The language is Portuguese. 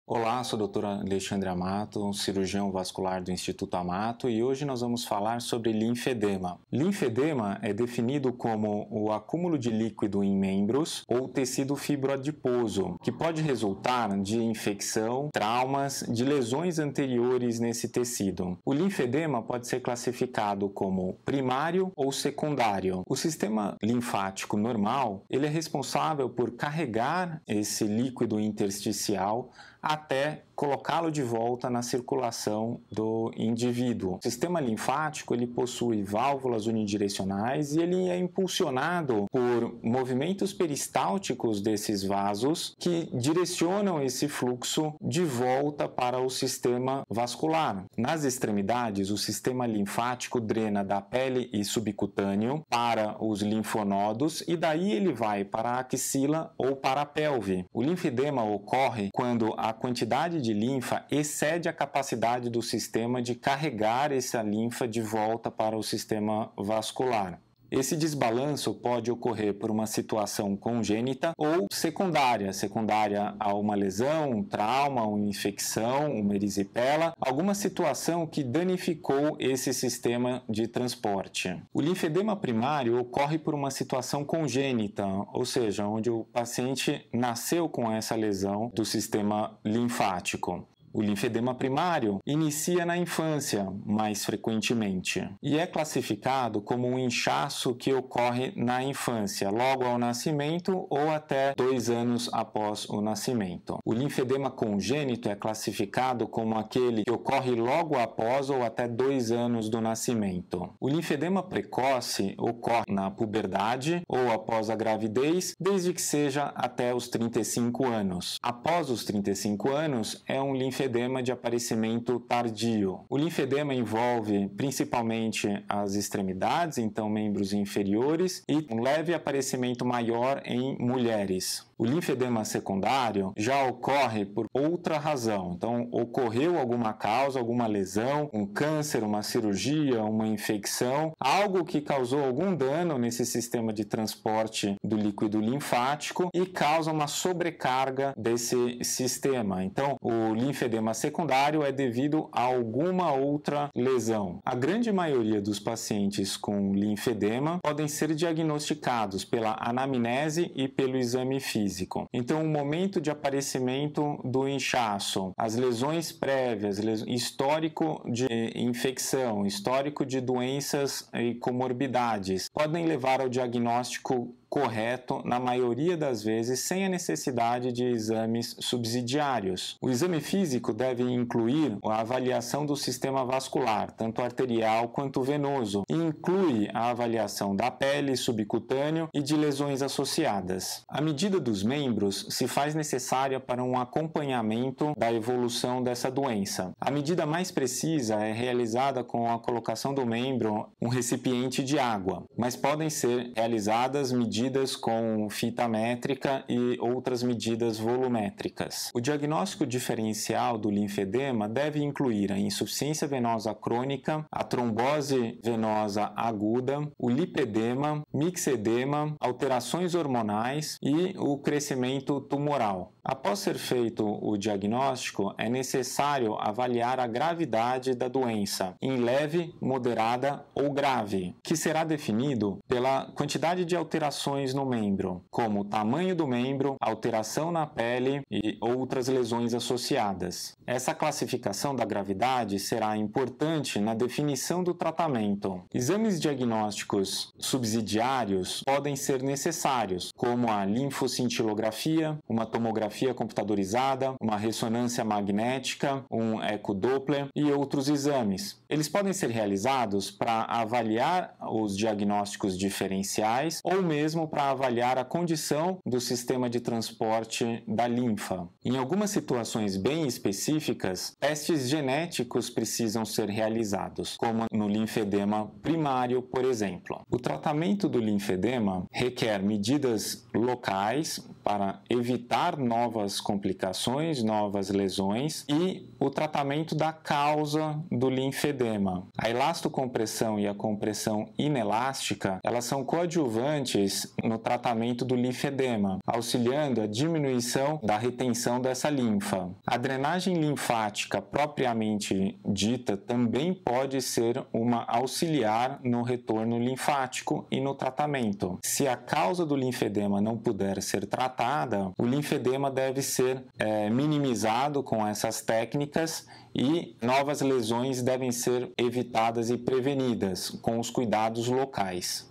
Olá, sou o Dr. Alexandre Amato, cirurgião vascular do Instituto Amato, e hoje nós vamos falar sobre linfedema. Linfedema é definido como o acúmulo de líquido em membros ou tecido fibroadiposo, que pode resultar de infecção, traumas, de lesões anteriores nesse tecido. O linfedema pode ser classificado como primário ou secundário. O sistema linfático normal, ele é responsável por carregar esse líquido intersticial até colocá-lo de volta na circulação do indivíduo. O sistema linfático ele possui válvulas unidirecionais e ele é impulsionado por movimentos peristálticos desses vasos que direcionam esse fluxo de volta para o sistema vascular. Nas extremidades, o sistema linfático drena da pele e subcutâneo para os linfonodos e daí ele vai para a axila ou para a pelve. O linfedema ocorre quando a quantidade de linfa excede a capacidade do sistema de carregar essa linfa de volta para o sistema vascular. Esse desbalanço pode ocorrer por uma situação congênita ou secundária a uma lesão, um trauma, uma infecção, uma erisipela, alguma situação que danificou esse sistema de transporte. O linfedema primário ocorre por uma situação congênita, ou seja, onde o paciente nasceu com essa lesão do sistema linfático. O linfedema primário inicia na infância, mais frequentemente, e é classificado como um inchaço que ocorre na infância, logo ao nascimento ou até 2 anos após o nascimento. O linfedema congênito é classificado como aquele que ocorre logo após ou até 2 anos do nascimento. O linfedema precoce ocorre na puberdade ou após a gravidez, desde que seja até os 35 anos. Após os 35 anos, é um linfedema de aparecimento tardio. O linfedema envolve principalmente as extremidades, então membros inferiores, e um leve aparecimento maior em mulheres. O linfedema secundário já ocorre por outra razão. Então, ocorreu alguma causa, alguma lesão, um câncer, uma cirurgia, uma infecção, algo que causou algum dano nesse sistema de transporte do líquido linfático e causa uma sobrecarga desse sistema. Então, o linfedema secundário é devido a alguma outra lesão. A grande maioria dos pacientes com linfedema podem ser diagnosticados pela anamnese e pelo exame físico. Então, o momento de aparecimento do inchaço, as lesões prévias, histórico de infecção, histórico de doenças e comorbidades, podem levar ao diagnóstico correto, na maioria das vezes, sem a necessidade de exames subsidiários. O exame físico deve incluir a avaliação do sistema vascular, tanto arterial quanto venoso, e inclui a avaliação da pele, subcutâneo e de lesões associadas. A medida dos membros se faz necessária para um acompanhamento da evolução dessa doença. A medida mais precisa é realizada com a colocação do membro um recipiente de água, mas podem ser realizadas medidas com fita métrica e outras medidas volumétricas. O diagnóstico diferencial do linfedema deve incluir a insuficiência venosa crônica, a trombose venosa aguda, o lipedema, mixedema, alterações hormonais e o crescimento tumoral. Após ser feito o diagnóstico, é necessário avaliar a gravidade da doença, em leve, moderada ou grave, que será definido pela quantidade de alterações no membro, como o tamanho do membro, alteração na pele e outras lesões associadas. Essa classificação da gravidade será importante na definição do tratamento. Exames diagnósticos subsidiários podem ser necessários, como a linfocintilografia, uma tomografia computadorizada, uma ressonância magnética, um ecodoppler e outros exames. Eles podem ser realizados para avaliar os diagnósticos diferenciais ou mesmo para avaliar a condição do sistema de transporte da linfa. Em algumas situações bem específicas, testes genéticos precisam ser realizados, como no linfedema primário, por exemplo. O tratamento do linfedema requer medidas locais para evitar novas complicações, novas lesões e o tratamento da causa do linfedema. A elastocompressão e a compressão inelástica, elas são coadjuvantes no tratamento do linfedema, auxiliando a diminuição da retenção dessa linfa. A drenagem linfática propriamente dita também pode ser uma auxiliar no retorno linfático e no tratamento. Se a causa do linfedema não puder ser tratada, o linfedema deve ser minimizado com essas técnicas e novas lesões devem ser evitadas e prevenidas com os cuidados locais.